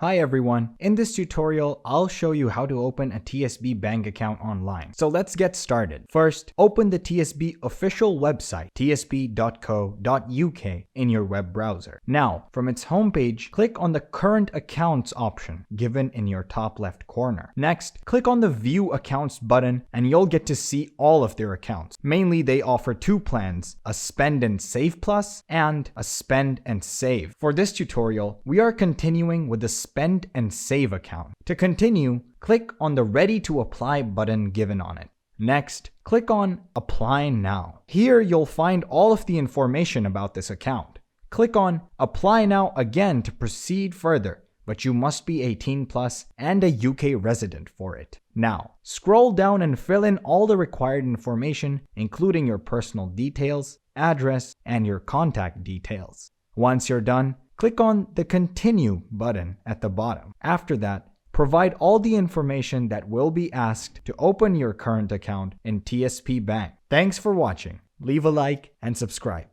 Hi everyone, in this tutorial I'll show you how to open a TSB bank account online. So let's get started. First, open the TSB official website tsb.co.uk in your web browser. Now, from its homepage, click on the Current Accounts option given in your top left corner. Next, click on the View Accounts button and you'll get to see all of their accounts. Mainly they offer two plans, a Spend and Save Plus and a Spend and Save. For this tutorial, we are continuing with the Spend and Save account. To continue, click on the Ready to Apply button given on it. Next, click on Apply Now. Here you'll find all of the information about this account. Click on Apply Now again to proceed further, but you must be 18 plus and a UK resident for it. Now, scroll down and fill in all the required information, including your personal details, address, and your contact details. Once you're done, click on the Continue button at the bottom. After that, provide all the information that will be asked to open your current account in TSB Bank. Thanks for watching. Leave a like and subscribe.